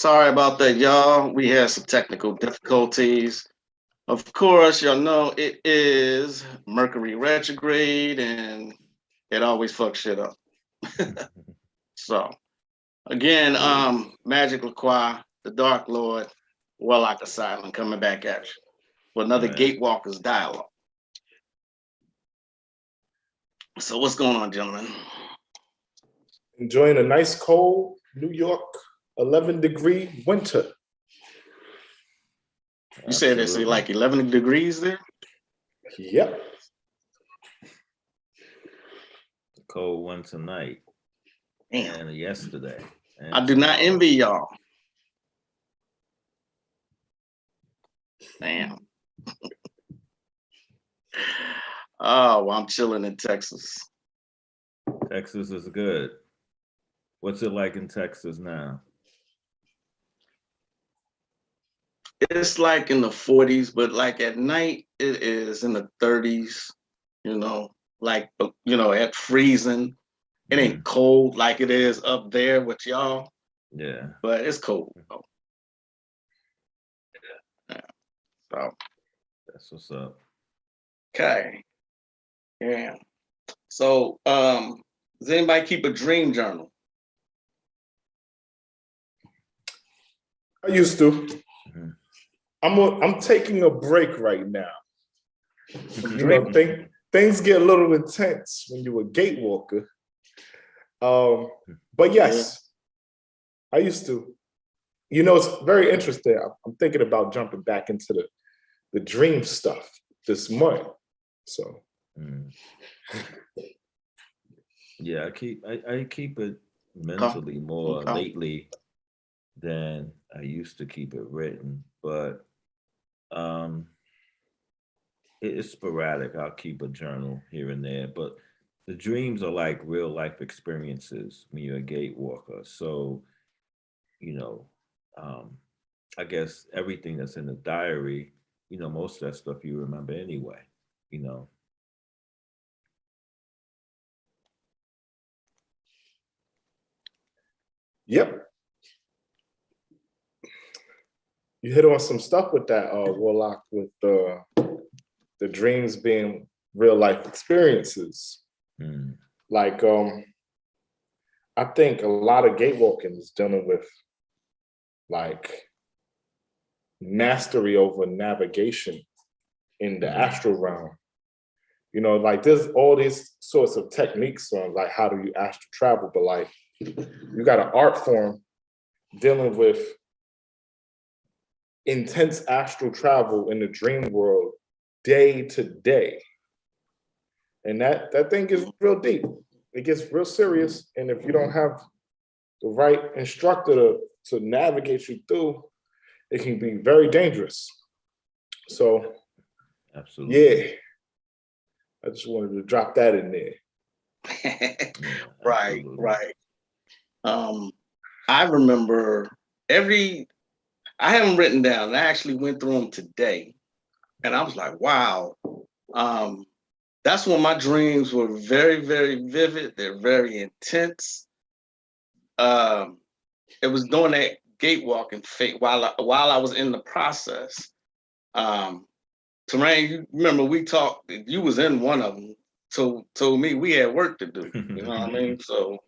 Sorry about that, y'all. We had some technical difficulties. Of course, y'all know it is Mercury retrograde and it always fucks shit up. So, again, Magic LaCroix, the Dark Lord, Warlock Asylum coming back at you for another Right. Gatewalkers Dialogue. So, what's going on, gentlemen? Enjoying a nice cold New York 11-degree winter. You said it's Absolutely. like 11 degrees there? Yep. Cold one tonight Damn. and yesterday. And I do not tomorrow. envy y'all. Damn. Oh, well, I'm chilling in Texas. Texas is good. What's it like in Texas now? It's like in the 40s, but like at night, it is in the 30s, like, at freezing. It ain't cold like it is up there with y'all, Yeah. but it's cold. Though. Yeah. So, That's what's up. okay. Yeah. So, does anybody keep a dream journal? I used to. I'm taking a break right now. You know, things get a little intense when you're a gatewalker. But yes, I used to. You know, it's very interesting. I'm thinking about jumping back into the dream stuff this month. So yeah, I keep it mentally more lately than I used to keep it written, but it's sporadic. I'll keep a journal here and there, but the dreams are like real life experiences when you're a gatewalker. So, you know, I guess everything that's in the diary, most of that stuff you remember anyway, Yep. You hit on some stuff with that, Warlock, with the dreams being real life experiences. Like, I think a lot of gatewalking is dealing with like mastery over navigation in the astral realm. Like there's all these sorts of techniques on like how do you astral travel, but like you got an art form dealing with intense astral travel in the dream world day to day. And that thing gets real deep. It gets real serious. And if you don't have the right instructor to navigate you through, it can be very dangerous. So, absolutely. Yeah, I just wanted to drop that in there. Right. I remember I haven't written down. I actually went through them today, and I was like, wow. That's when my dreams were very, very vivid. They're very intense. It was during that gatewalking phase while I was in the process. Terrain, you remember we talked. You was in one of them. Told me we had work to do. You know what I mean? So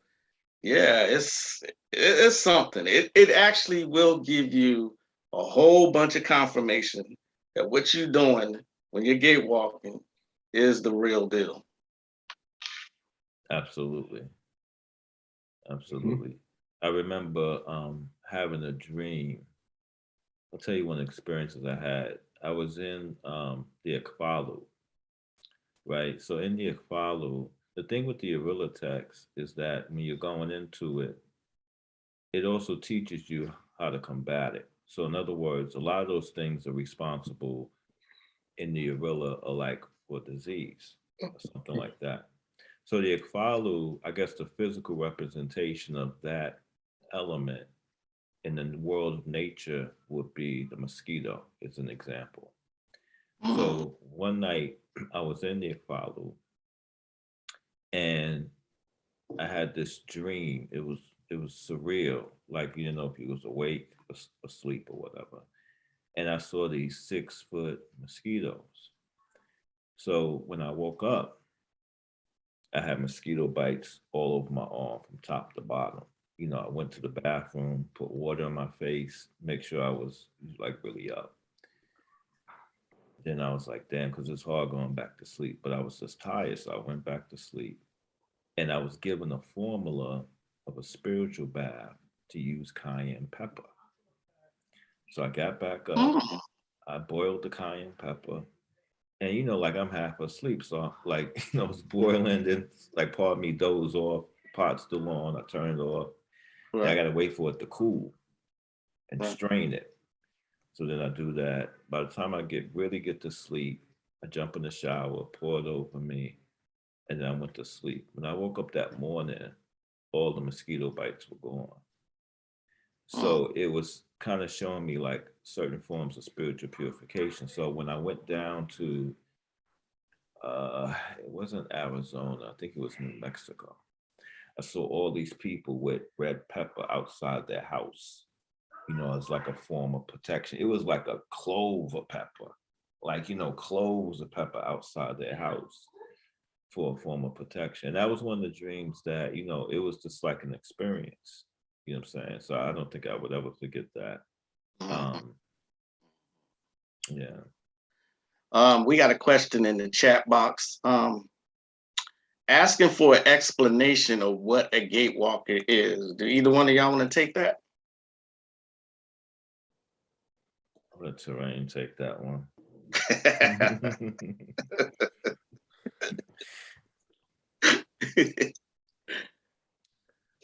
yeah, it's something. It actually will give you a whole bunch of confirmation that what you're doing when you're gatewalking is the real deal. Absolutely. I remember having a dream. I'll tell you one of the experiences I had. I was in the Akbalu, right? So in the Akbalu, the thing with the Arilla text is that when you're going into it, it also teaches you how to combat it. So in other words, a lot of those things are responsible in the Arilla are like for disease or something like that. So the Akbalu, I guess the physical representation of that element in the world of nature would be the mosquito, as an example. So one night I was in the Akbalu and I had this dream. It it was surreal. Like you didn't know if he was awake, asleep, or whatever. And I saw these 6-foot mosquitoes. So when I woke up, I had mosquito bites all over my arm from top to bottom. I went to the bathroom, put water on my face, make sure I was like really up. Then I was like, damn, because it's hard going back to sleep. But I was just tired, so I went back to sleep. And I was given a formula of a spiritual bath to use cayenne pepper. So I got back up, Mm. I boiled the cayenne pepper, and like I'm half asleep, so like it's boiling, then like part of me dozed off, pot's still on, I turned it off, and I Right. gotta wait for it to cool and Right. strain it. So then I do that. By the time I really get to sleep, I jump in the shower, pour it over me, and then I went to sleep. When I woke up that morning, all the mosquito bites were gone. Mm. So it was kind of showing me like certain forms of spiritual purification. So when I went down to it wasn't Arizona, I think it was New Mexico. I saw all these people with red pepper outside their house, as like a form of protection. It was like a clove of pepper, like, cloves of pepper outside their house for a form of protection. And that was one of the dreams that, it was just like an experience, you know what I'm saying? So I don't think I would ever forget that. Mhm. Yeah. We got a question in the chat box asking for an explanation of what a gatewalker is. Do either one of y'all want to take that? I'll let Terrain take that one.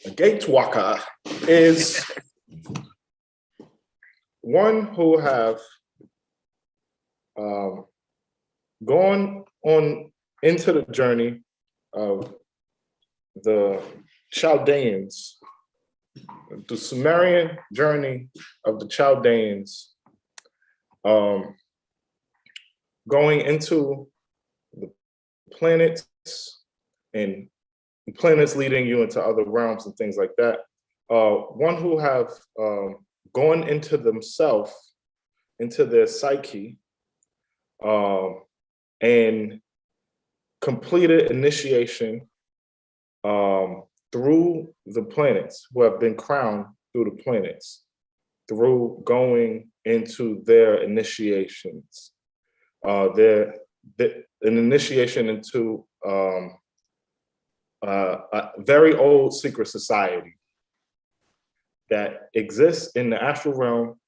A gatewalker is one who have gone on into the journey of the Chaldeans, the Sumerian journey of the Chaldeans, going into the planets and planets leading you into other realms and things like that. One who have gone into themselves, into their psyche, and completed initiation through the planets, who have been crowned through the planets, through going into their initiations, an initiation into a very old secret society that exists in the astral realm,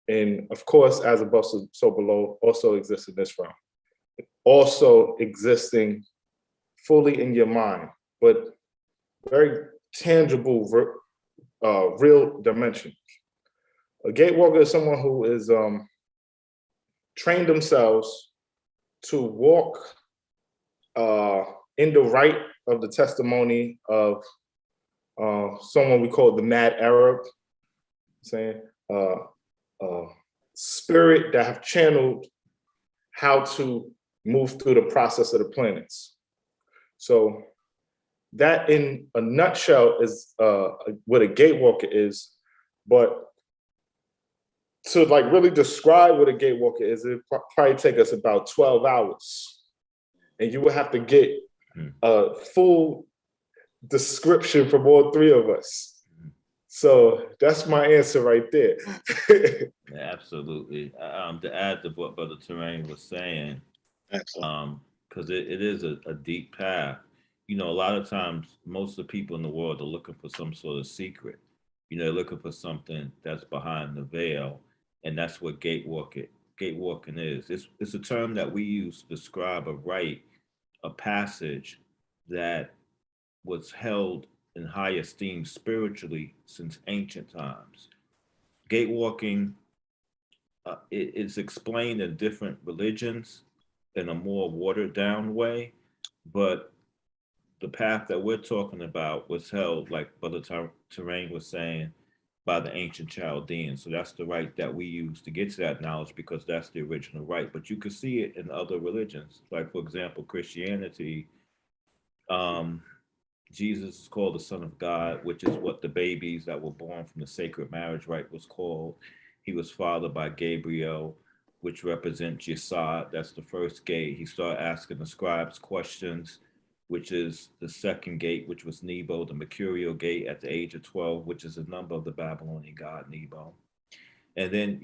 and of course, as above, so below, also exists in this realm. Also existing fully in your mind, but very tangible, real dimension. A gatewalker is someone who is trained themselves to walk in the right of the testimony of someone we call the mad Arab, saying spirit that have channeled how to move through the process of the planets. So that in a nutshell is what a gatewalker is. But to like really describe what a gatewalker is, it probably take us about 12 hours. And you would have to get a full description from all three of us. So that's my answer right there. Yeah, absolutely. To add to what Brother Terrain was saying, because it is a deep path. A lot of times, most of the people in the world are looking for some sort of secret. They're looking for something that's behind the veil, and that's what gatewalking is. It's a term that we use to describe a rite, a passage that was held in high esteem spiritually since ancient times. Gatewalking, it's explained in different religions in a more watered down way, but the path that we're talking about was held, like Brother Terrain was saying, by the ancient Chaldeans. So that's the right that we use to get to that knowledge, because that's the original right. But you could see it in other religions. Like, for example, Christianity, Jesus is called the Son of God, which is what the babies that were born from the sacred marriage rite was called. He was fathered by Gabriel, which represents Yesod. That's the first gate. He started asking the scribes questions, which is the second gate, which was Nebo, the Mercurial gate at the age of 12, which is the number of the Babylonian god Nebo. And then,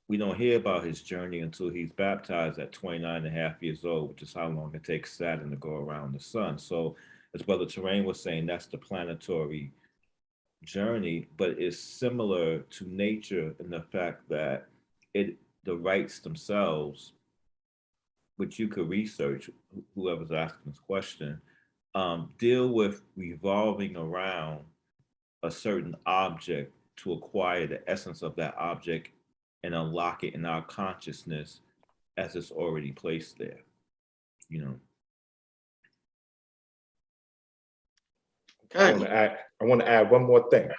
we don't hear about his journey until he's baptized at 29 and a half years old, which is how long it takes Saturn to go around the sun. So, as Brother Terrain was saying, that's the planetary journey, but it's similar to nature in the fact that the rites themselves, which you could research, whoever's asking this question, deal with revolving around a certain object to acquire the essence of that object and unlock it in our consciousness as it's already placed there, I Okay. want to add one more thing.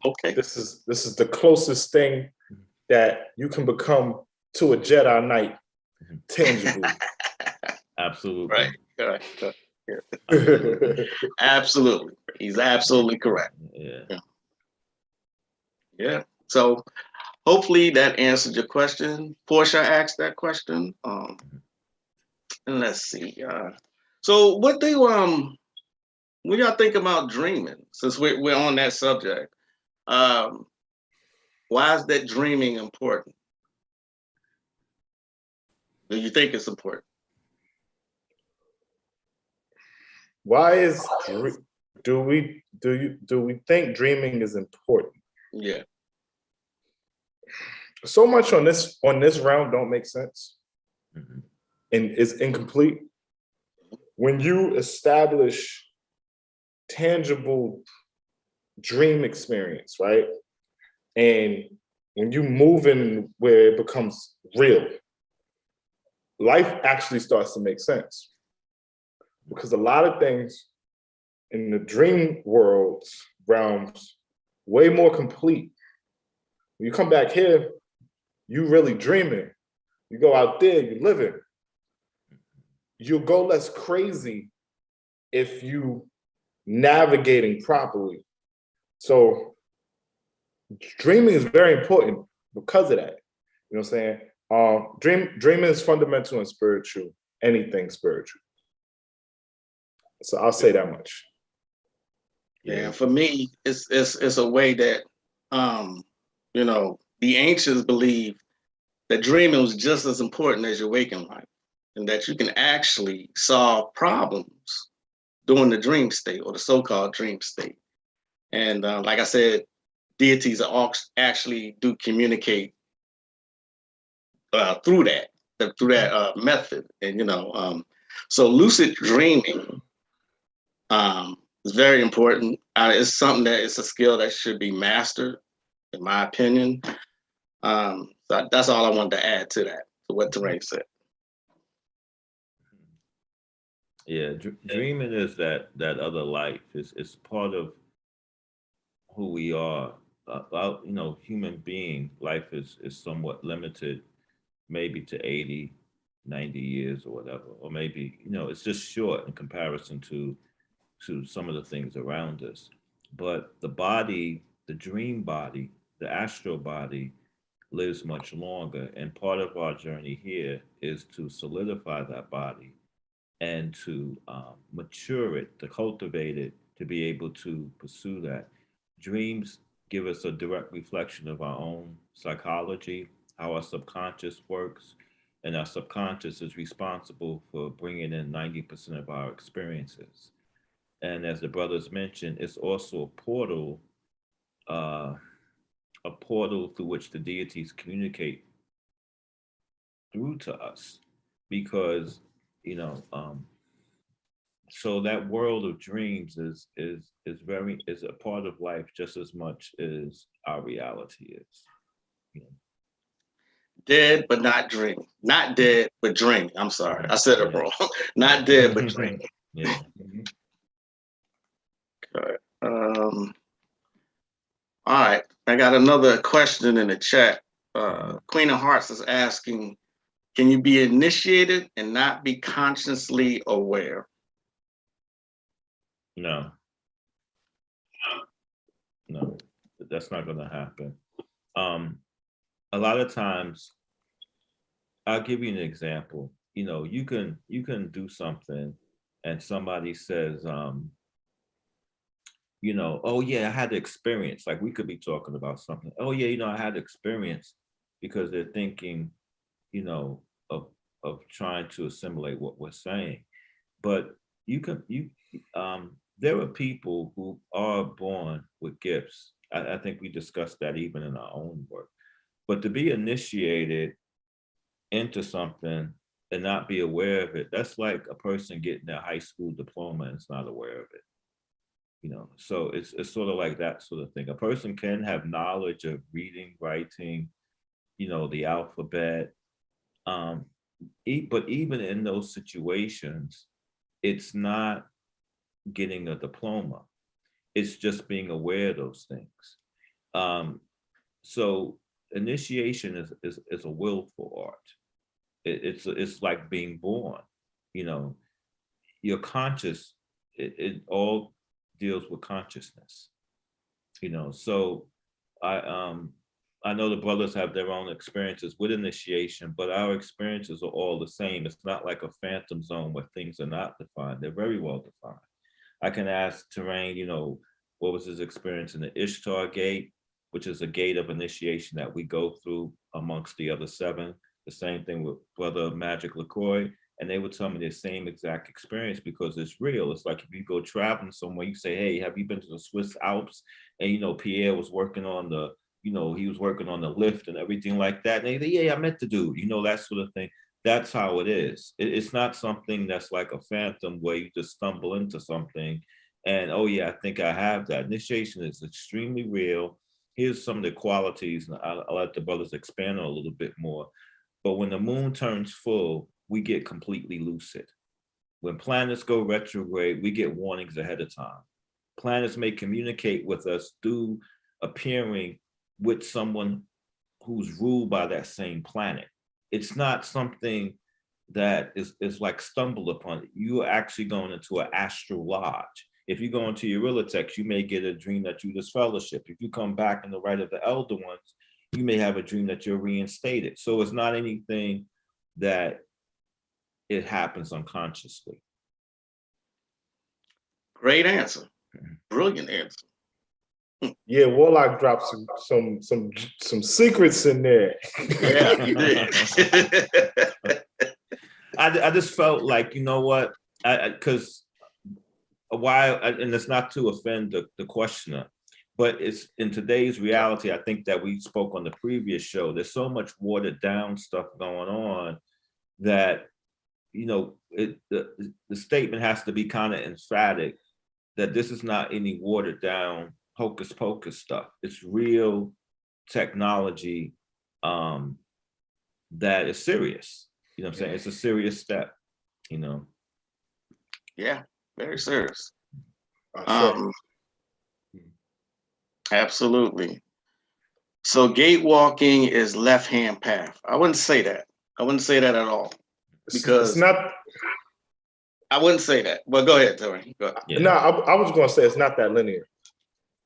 Okay. This is the closest thing that you can become to a Jedi Knight tangibly. Absolutely. Right. Yeah. Absolutely. He's absolutely correct. Yeah. Yeah. So hopefully that answered your question. Portia asked that question. And let's see. So what y'all think about dreaming? Since we're on that subject, why is that dreaming important? Do you think it's important? Why is do we think dreaming is important? Yeah. So much on this round don't make sense, Mm-hmm. and is incomplete. When you establish tangible dream experience, right? And when you move in where it becomes real, life actually starts to make sense. Because a lot of things in the dream world's realms, way more complete. When you come back here, you really dreaming. You go out there, you living. You'll go less crazy if you navigating properly. So dreaming is very important because of that. You know what I'm saying? Dreaming is fundamental and spiritual, anything spiritual. So I'll say that much. Yeah, for me, it's a way that the ancients believe that dreaming was just as important as your waking life, and that you can actually solve problems during the dream state or the so-called dream state. And like I said, deities actually do communicate through that method. And so lucid dreaming is very important. It's something it's a skill that should be mastered, in my opinion. So that's all I wanted to add to that, to what Terrain said. Yeah, dreaming is that other life. It's part of who we are. Human being life is somewhat limited, maybe to 80, 90 years or whatever, or maybe it's just short in comparison to some of the things around us. But the body, the dream body, the astral body, lives much longer, and part of our journey here is to solidify that body and to mature it, to cultivate it, to be able to pursue that. Dreams give us a direct reflection of our own psychology, how our subconscious works, and our subconscious is responsible for bringing in 90% of our experiences. And as the brothers mentioned, it's also uh, a portal through which the deities communicate through to us, because you know so that world of dreams is a part of life just as much as our reality is. You know? Dead but not dreaming. Not dead but dreaming. I'm sorry, I said it wrong. Not dead but dreaming. Yeah. Okay. All right. I got another question in the chat. Queen of Hearts is asking, can you be initiated and not be consciously aware? No, no, that's not going to happen. A lot of times, I'll give you an example. You know, you can do something, and somebody says, you know, oh yeah, I had the experience. Like we could be talking about something. Oh yeah, you know, I had the experience, because they're thinking, you know, of trying to assimilate what we're saying. But there are people who are born with gifts. I think we discussed that even in our own work. But to be initiated into something and not be aware of it, that's like a person getting a high school diploma and is not aware of it. You know, so it's sort of like that sort of thing. A person can have knowledge of reading, writing, you know, the alphabet. Um, but even in those situations, it's not getting a diploma. It's just being aware of those things. So initiation is a willful art. It's like being born. You know, you're conscious. It all deals with consciousness. You know, so I know the brothers have their own experiences with initiation, but our experiences are all the same. It's not like a phantom zone where things are not defined. They're very well defined. I can ask Terrain, you know, what was his experience in the Ishtar gate, which is a gate of initiation that we go through amongst the other seven. The same thing with Brother Magic LaCroix. And they would tell me the same exact experience because it's real. It's like if you go traveling somewhere, you say, hey, have you been to the Swiss Alps? And, you know, Pierre was working on the, you know, he was working on the lift and everything like that. And they say, yeah, I met the dude, you know, that sort of thing. That's how it is. It's not something that's like a phantom where you just stumble into something and, oh yeah, I think I have that. Initiation is extremely real. Here's some of the qualities, and I'll let the brothers expand on a little bit more. But when the moon turns full, we get completely lucid. When planets go retrograde, we get warnings ahead of time. Planets may communicate with us through appearing with someone who's ruled by that same planet. It's not something that is like stumbled upon. You're actually going into an astral lodge. If you go into your Eurolitex, you may get a dream that you disfellowship. If you come back in the right of the elder ones, you may have a dream that you're reinstated. So it's not anything that it happens unconsciously. Great answer. Brilliant answer. Yeah, Warlock dropped some secrets in there. Yeah, you did. I just felt like, you know what, because a while, and it's not to offend the questioner, but it's in today's reality, I think that we spoke on the previous show, there's so much watered down stuff going on that, you know, the statement has to be kind of emphatic that this is not any watered down hocus pocus stuff. It's real technology that is serious. You know what I'm saying? It's a serious step, you know? Yeah, very serious. Sure. Absolutely. So gate walking is left-hand path. I wouldn't say that. I wouldn't say that at all. Because it's not. I wouldn't say that. But go ahead, Terry. Go ahead. Yeah. No, I was going to say it's not that linear.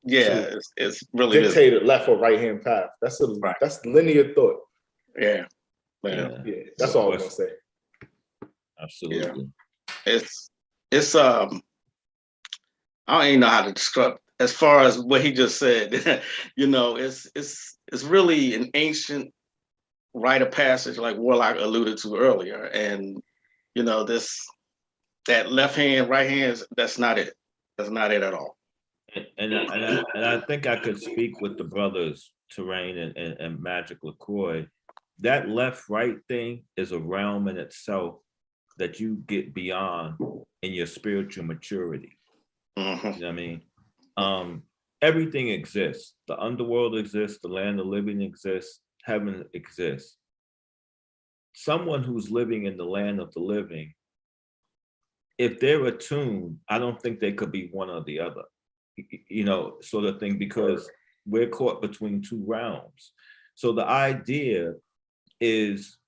Yeah, it's really dictated left or right hand path. That's linear thought. Yeah. Yeah, that's all I'm gonna say. Absolutely. Yeah. It's I don't even know how to describe as far as what he just said. You know, it's really an ancient rite of passage, like Warlock alluded to earlier. And you know, that left hand, right hand, that's not it. That's not it at all. And I think I could speak with the brothers Terrain and Magic LaCroix. That left right thing is a realm in itself that you get beyond in your spiritual maturity. Mm-hmm. You know what I mean? Everything exists. The underworld exists, the land of living exists, heaven exists. Someone who's living in the land of the living, if they're attuned, I don't think they could be one or the other, you know, sort of thing, because we're caught between two realms. So the idea is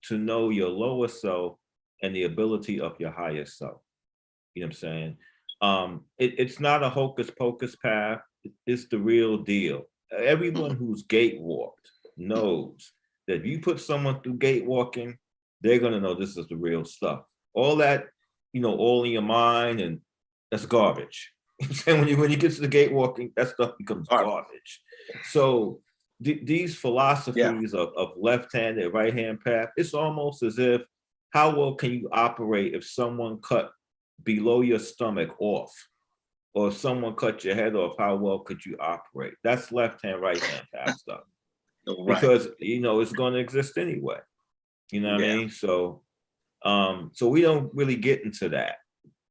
to know your lower self and the ability of your higher self. You know what I'm saying? It's not a hocus pocus path. It's the real deal. Everyone who's gate walked knows that if you put someone through gate walking, they're gonna know this is the real stuff. All that, all in your mind, and that's garbage. And when you get to the gate walking, that stuff becomes garbage. So these philosophies of left hand and right hand path, it's almost as if, how well can you operate if someone cut below your stomach off, or if someone cut your head off? How well could you operate? That's left hand, right hand path stuff. Right. Because it's going to exist anyway. You know what I mean? So we don't really get into that.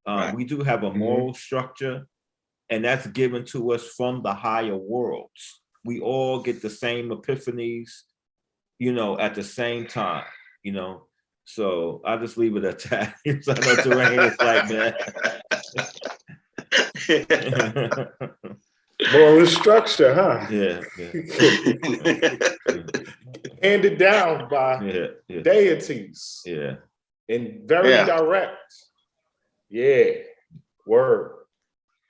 Right. We do have a moral structure, and that's given to us from the higher worlds. We all get the same epiphanies, at the same time, So I'll just leave it at that. So I know Terrain is like, man. Moral structure, huh? Yeah. Handed down by deities. Yeah. And very direct. Yeah. Word.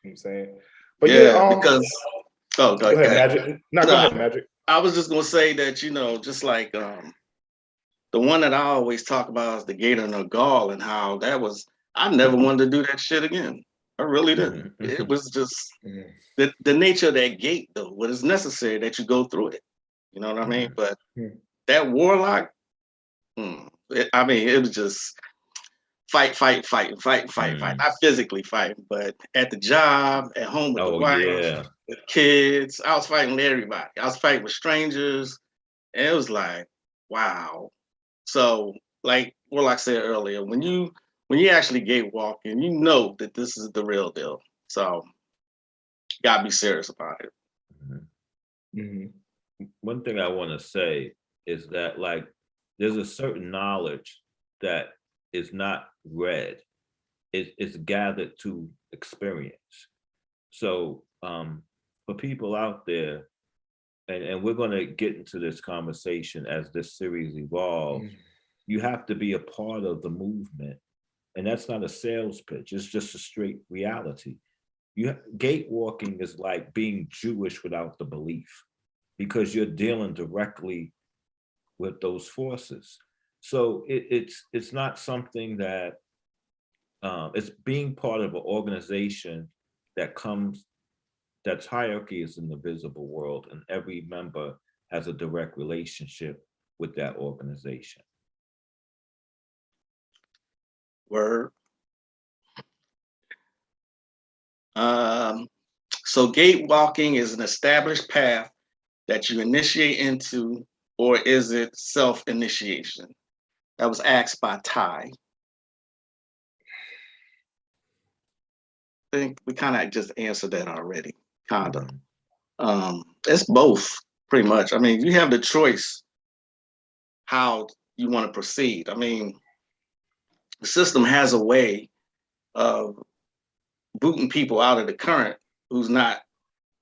You know what I'm saying? But because go ahead, Magic. No, go ahead, Magic. I was just gonna say that, just like the one that I always talk about is the Gator and the Gall, and how that was, I never wanted to do that shit again. I really didn't. It was just the nature of that gate, though, what is necessary that you go through it. You know what I mean? But that warlock, it was just fight. Not physically fighting, but at the job, at home with the wife, with kids. I was fighting with everybody. I was fighting with strangers. And it was like, wow. So, like Warlock said earlier, when you actually gate walking, you know that this is the real deal. So, gotta be serious about it. One thing I want to say is that, like, there's a certain knowledge that is not read; it's gathered to experience. So, for people out there, and we're going to get into this conversation as this series evolves, you have to be a part of the movement. And that's not a sales pitch. It's just a straight reality. Gate walking is like being Jewish without the belief, because you're dealing directly with those forces. So it's not something that, it's being part of an organization that's hierarchy is in the visible world, and every member has a direct relationship with that organization. Word. So gate walking is an established path that you initiate into, or is it self-initiation? That was asked by Ty. I think we kind of just answered that already, kind of. It's both, pretty much. I mean, you have the choice how you want to proceed. I mean, the system has a way of booting people out of the current who's not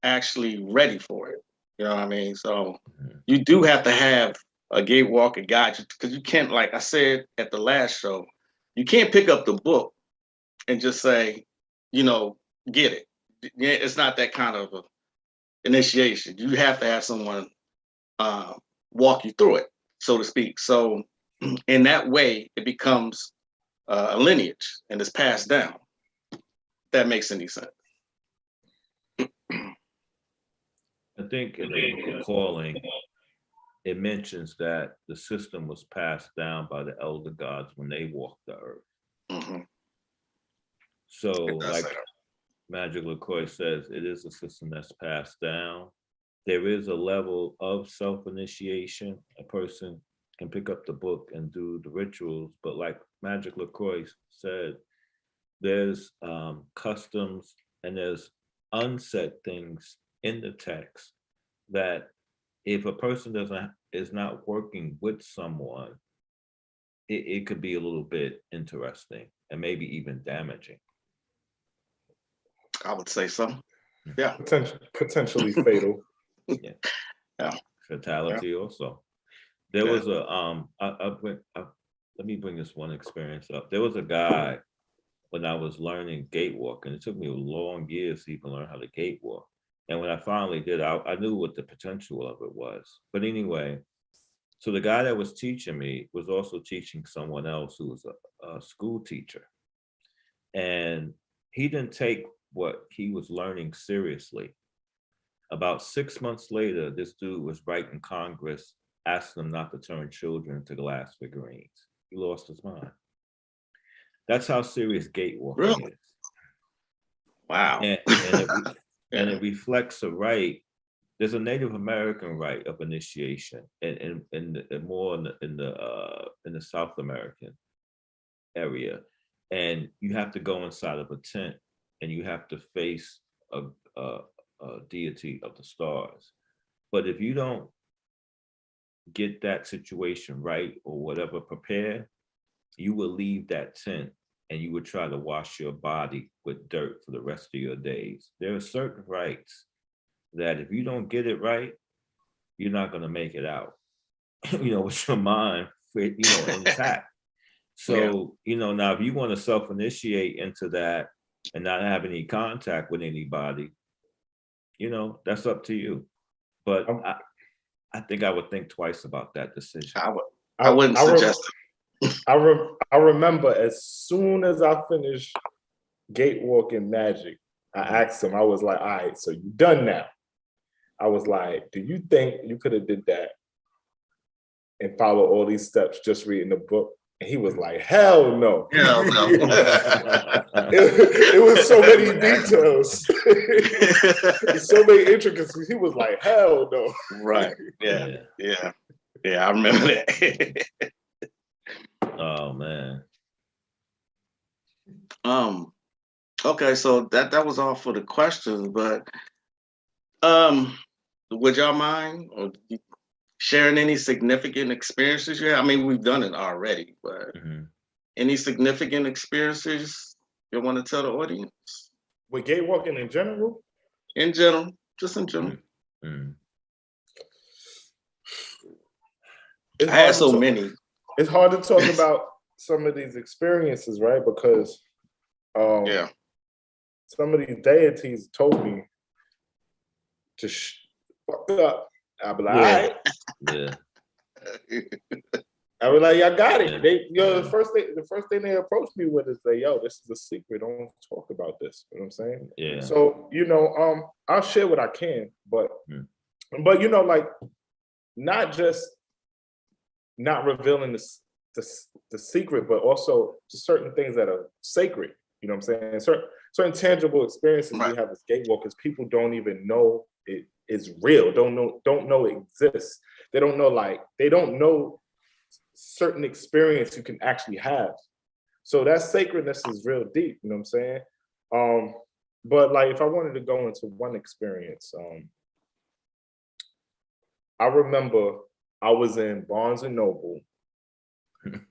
actually ready for it. You know what I mean? So you do have to have a gatewalker guide you, because you can't, like I said at the last show, you can't pick up the book and just say, get it. It's not that kind of initiation. You have to have someone walk you through it, so to speak. So in that way, it becomes a lineage and it's passed down. If that makes any sense. I think in the calling, it mentions that the system was passed down by the elder gods when they walked the earth. So, like Magic LaCroix says, it is a system that's passed down. There is a level of self-initiation. A person can pick up the book and do the rituals, but like Magic LaCroix said, there's customs and there's unsaid things in the text that if a person is not working with someone, it could be a little bit interesting and maybe even damaging. I would say so. Yeah. Potentially fatal. Yeah. Fatality also. There was a let me bring this one experience up. There was a guy when I was learning gatewalking. It took me a long years to even learn how to gatewalk. And when I finally did, I knew what the potential of it was. But anyway, so the guy that was teaching me was also teaching someone else who was a school teacher. And he didn't take what he was learning seriously. About 6 months later, this dude was writing Congress asking them not to turn children into glass figurines. He lost his mind. That's how serious gatewalking Really? is. Wow. And it reflects a right. There's a Native American rite of initiation, and more in the South American area, and you have to go inside of a tent, and you have to face a deity of the stars. But if you don't get that situation right or whatever prepared, you will leave that tent and you would try to wash your body with dirt for the rest of your days. There are certain rites that if you don't get it right, you're not going to make it out, with your mind, intact. So, now if you want to self-initiate into that and not have any contact with anybody, that's up to you. But I think I would think twice about that decision. I wouldn't suggest it. I remember as soon as I finished Gatewalking Magic, I asked him, I was like, all right, so you done now. I was like, do you think you could have did that and follow all these steps just reading the book? And he was like, hell no. Hell no. it was so many details. So many intricacies. He was like, hell no. Right. Yeah. I remember that. Oh man. Okay, so that was all for the questions, but would y'all mind sharing any significant experiences you had? I mean, we've done it already, but any significant experiences you want to tell the audience? With gatewalking in general? In general, just in general. I had so many. It's hard to talk about some of these experiences, right? Because some of these deities told me to fuck up. I'll be like, all right. Yeah. I was like, y'all got it. They, the first thing they approached me with is say, yo, this is a secret. Don't talk about this. You know what I'm saying? Yeah. So, I'll share what I can, but like, not just not revealing the secret, but also certain things that are sacred. You know what I'm saying? Certain tangible experiences we have as gatewalkers, people don't even know it is real. Don't know it exists. They don't know certain experience you can actually have. So that sacredness is real deep. You know what I'm saying? But like, if I wanted to go into one experience, I remember I was in Barnes and Noble,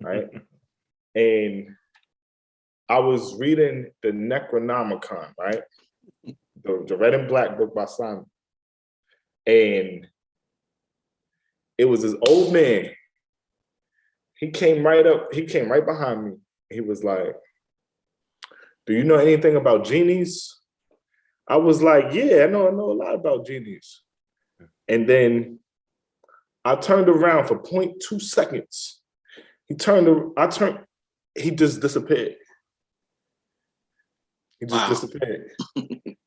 right? And I was reading the Necronomicon, right? The red and black book by Simon. And it was this old man. He came right behind me. He was like, do you know anything about genies? I was like, yeah, I know a lot about genies. And then I turned around for 0.2 seconds. He just disappeared. He just disappeared.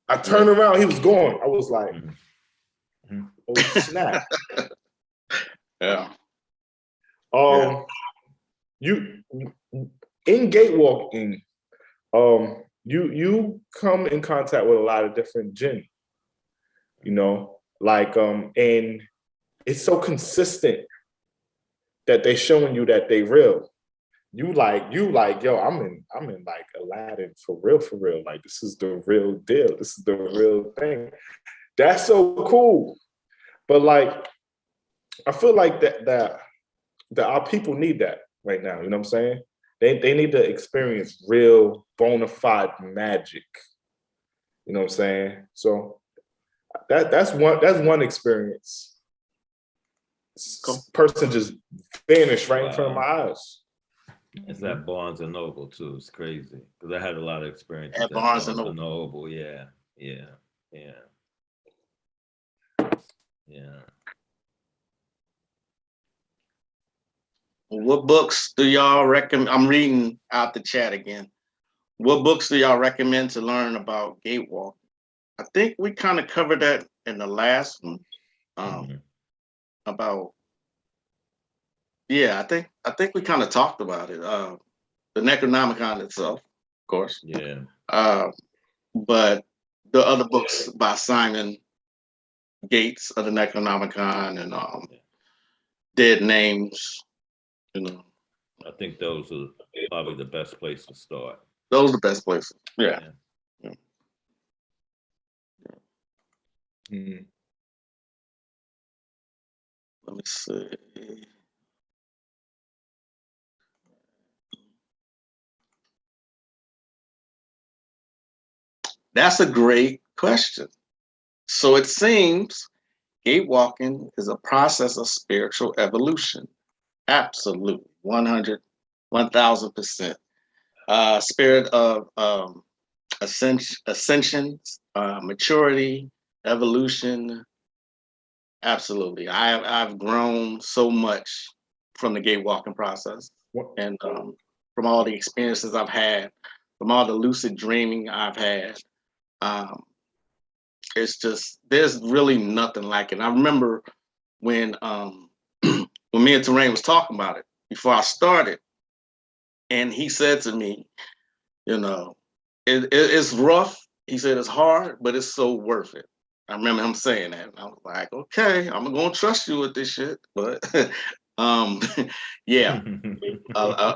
I turned around, he was gone. I was like, oh snap. Yeah. You in gatewalking, you come in contact with a lot of different jinn, and it's so consistent that they showing you that they real. You like, yo, I'm in like Aladdin for real. Like, this is the real deal. This is the real thing. That's so cool. But like, I feel like that our people need that right now. You know what I'm saying? They need to experience real bona fide magic. You know what I'm saying? So that's one experience. Person just vanished right in front of my eyes. It's at Barnes and Noble too. It's crazy because I had a lot of experiences At at Barnes and Barnes and Noble. Noble. Yeah, yeah, yeah, yeah. What books do y'all recommend? I'm reading out the chat again. What books do y'all recommend to learn about gatewalking? I think we kind of covered that in the last one. Mhm. About yeah, I think we kind of talked about it. The Necronomicon itself, of course. Yeah, But the other books by Simon Gates of the Necronomicon and yeah. Dead Names, you know, I think those are probably the best place to start. those are the best places. Yeah. Yeah. Yeah. Mhm. Let me see. That's a great question. So it seems gatewalking is a process of spiritual evolution. Absolutely. 100, 1000%. Spirit of ascension, maturity, evolution. Absolutely. I've grown so much from the gatewalking process What- and from all the experiences I've had, from all the lucid dreaming I've had. Um, it's just there's really nothing like it. I remember when when me and Terrain was talking about it before I started, and he said to me, you know, it's rough. He said it's hard, but it's so worth it. I remember him saying that. And I was like, okay, I'm gonna trust you with this shit. But um, yeah, uh,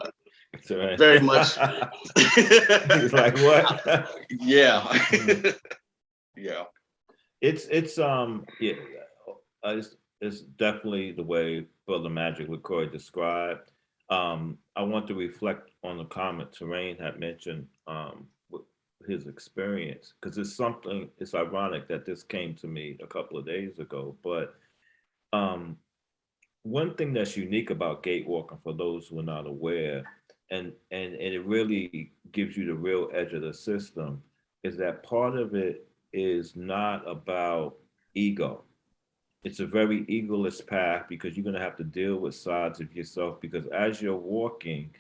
That's right. very much. He's like, what? Yeah, Mhm. yeah, It's yeah, it's definitely the way Brother Magic LaCroix described. I want to reflect on the comment Terrain had mentioned with his experience because it's something. It's ironic that this came to me a couple of days ago, but um, one thing that's unique about gatewalking for those who are not aware, and it really gives you the real edge of the system, is that part of it is not about ego. It's a very egoless path because you're going to have to deal with sides of yourself because as you're walking,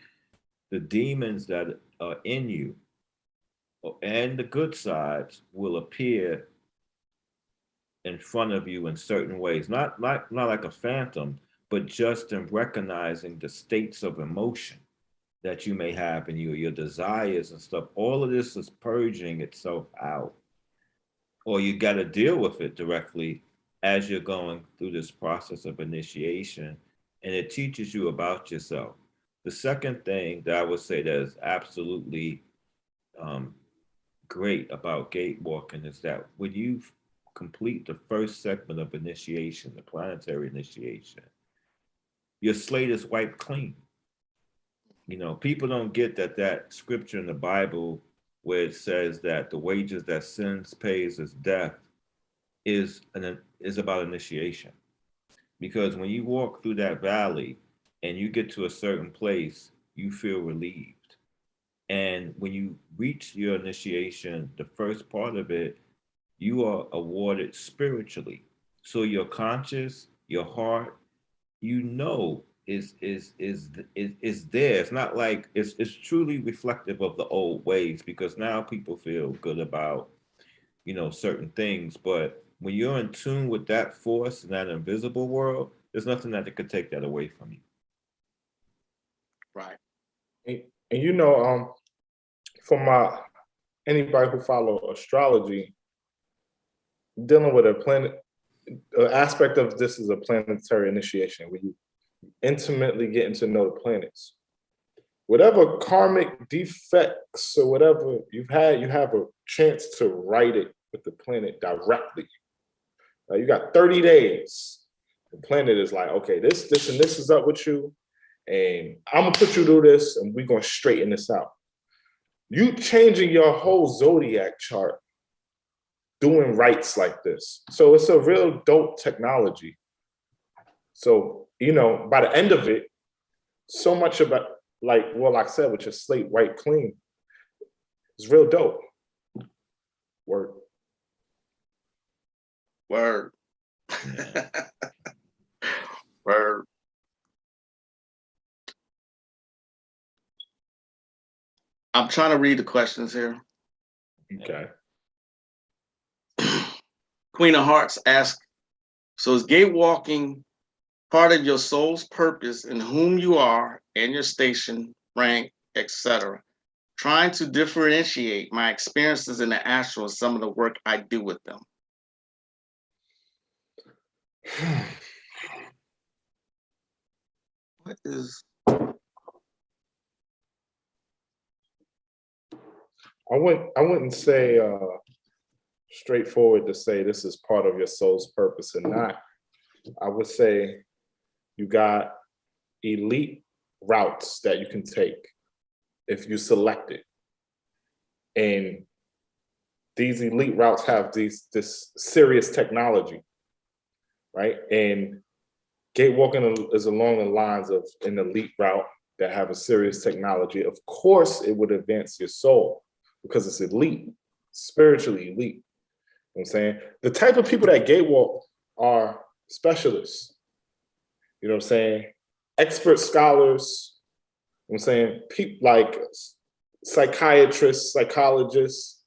the demons that are in you and the good sides will appear in front of you in certain ways, not like a phantom, but just in recognizing the states of emotion that you may have in you, your desires and stuff. All of this is purging itself out, or you got to deal with it directly as you're going through this process of initiation, and it teaches you about yourself. The second thing that I would say that is absolutely um, great about gate walking is that when you complete the first segment of initiation, the planetary initiation, your slate is wiped clean. You know, people don't get that scripture in the Bible where it says that the wages that sins pays is death is about initiation. Because when you walk through that valley and you get to a certain place, you feel relieved. And when you reach your initiation, the first part of it, you are awarded spiritually. So your conscious, your heart, you know is there. It's not like it's truly reflective of the old ways because now people feel good about certain things. But when you're in tune with that force in that invisible world, there's nothing that could take that away from you. right. and you know, for my anybody who follow astrology, dealing with a planet, an aspect of this is a planetary initiation where you intimately getting to know the planets. Whatever karmic defects or whatever you've had, you have a chance to write it with the planet directly. You got 30 days. The planet is like, okay, this, and this is up with you, and I'm gonna put you through this, and we're gonna straighten this out. You changing your whole zodiac chart doing rights like this. So it's a real dope technology. So, by the end of it, so much about like I said, with your slate white clean, it's real dope. Word. Word. Yeah. Word. I'm trying to read the questions here. Okay. Queen of Hearts asks, so is gatewalking part of your soul's purpose in whom you are and your station, rank, etc.? Trying to differentiate my experiences in the astral and some of the work I do with them. What is? I wouldn't say straightforward to say this is part of your soul's purpose or not. I would say you got elite routes that you can take if you select it. And these elite routes have this serious technology, right? And gatewalking is along the lines of an elite route that have a serious technology. Of course, it would advance your soul because it's elite, spiritually elite. You know what I'm saying? The type of people that gatewalk are specialists. You know what I'm saying? Expert scholars. You know what I'm saying? People like psychiatrists, psychologists,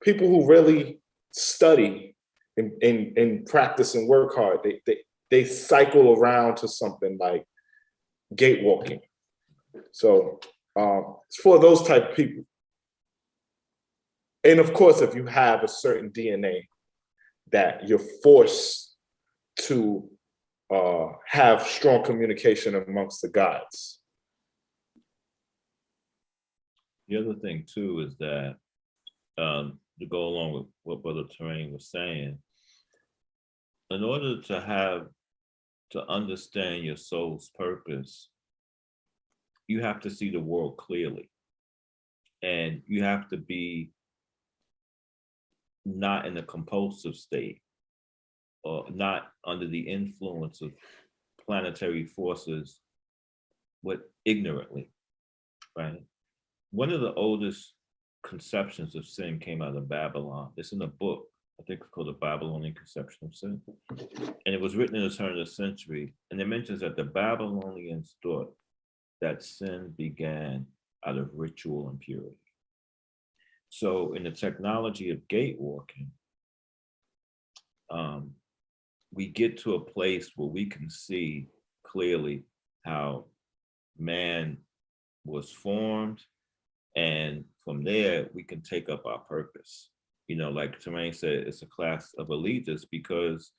people who really study and practice and work hard. They cycle around to something like gatewalking. So it's for those type of people. And of course, if you have a certain DNA that you're forced to have strong communication amongst the gods. The other thing too is that to go along with what Brother Terrain was saying, in order to understand your soul's purpose, you have to see the world clearly. And you have to be not in a compulsive state or not under the influence of planetary forces, but ignorantly, right? One of the oldest conceptions of sin came out of Babylon. It's in a book, I think it's called The Babylonian Conception of Sin. And it was written in the turn of the century. And it mentions that the Babylonians thought that sin began out of ritual impurity. So in the technology of gatewalking, we get to a place where we can see clearly how man was formed. And from there, we can take up our purpose. You know, like Terrain said, it's a class of elitists because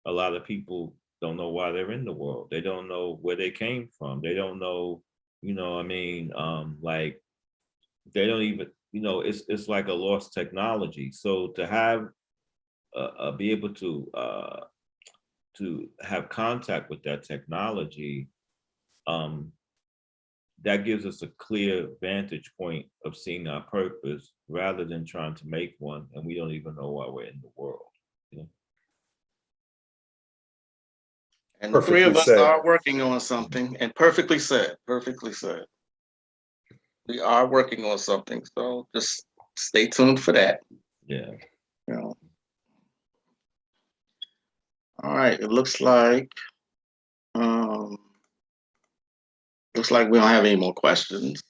a lot of people don't know why they're in the world. They don't know where they came from. They don't know, you know, I mean, like they don't even, you know, it's like a lost technology. So to have, be able to have contact with that technology, that gives us a clear vantage point of seeing our purpose rather than trying to make one, and we don't even know why we're in the world. You know? And the three of us are working on something, and perfectly said, perfectly said. We are working on something, so just stay tuned for that. Yeah. You know. All right, it looks like we don't have any more questions,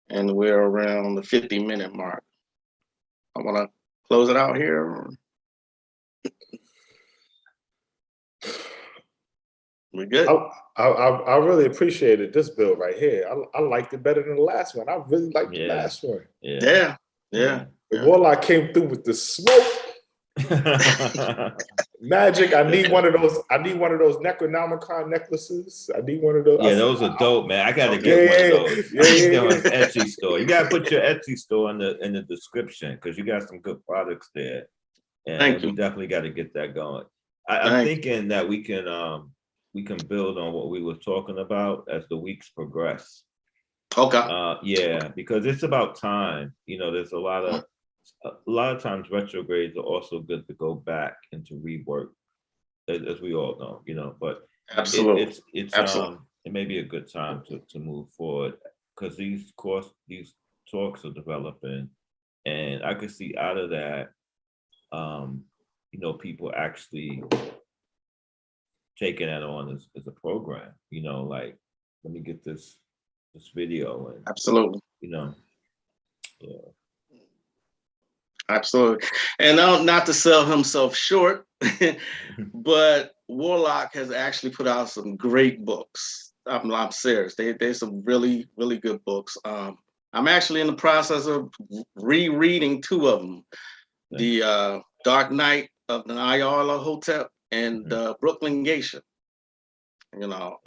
and we're around the 50-minute mark. I want to close it out here. Or... We good? I really appreciated this build right here. I liked it better than the last one. I really liked the last one. Yeah. The Warlock came through with the smoke. Magic. I need one of those. I need one of those Necronomicon necklaces. I need one of those. Yeah, those are dope, man. I gotta get one of those. Etsy store. You gotta put your Etsy store in the description because you got some good products there. And we definitely got to get that going. I'm thinking that we can build on what we were talking about as the weeks progress. Okay. Yeah, because it's about time. You know, there's a lot of times retrogrades are also good to go back and to rework, as we all know. You know, but absolutely, it's absolutely. it may be a good time to move forward, because these talks are developing, and I could see out of that, you know, people actually taking that on as a program. You know, like, let me get this video, and Absolutely. you know, yeah. Absolutely. And not to sell himself short, but Warlock has actually put out some great books. I'm serious. There's some really, really good books. I'm actually in the process of rereading two of them. The Dark Knight of the Ayala Hotel and Brooklyn Geisha. You know,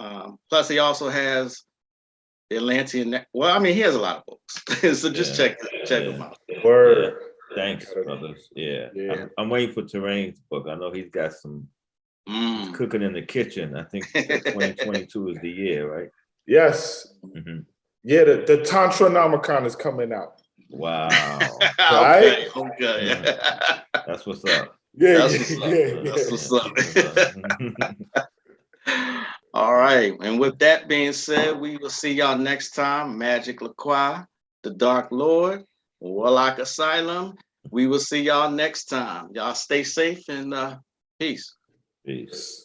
plus he also has the Atlantean. Well, I mean, he has a lot of books. So just check them out. Word. Yeah. Thanks, brothers. Yeah. Yeah. I'm waiting for Terrain's book. I know he's got some he's cooking in the kitchen. I think 2022 is the year, right? Yes. Yeah, the Tantranomicon is coming out. Wow. Right? Okay. That's what's up. Yeah, That's what's up. All right. And with that being said, we will see y'all next time. Magic LaQuai, the Dark Lord, Warlock Asylum. We will see y'all next time. Y'all stay safe and peace. Peace.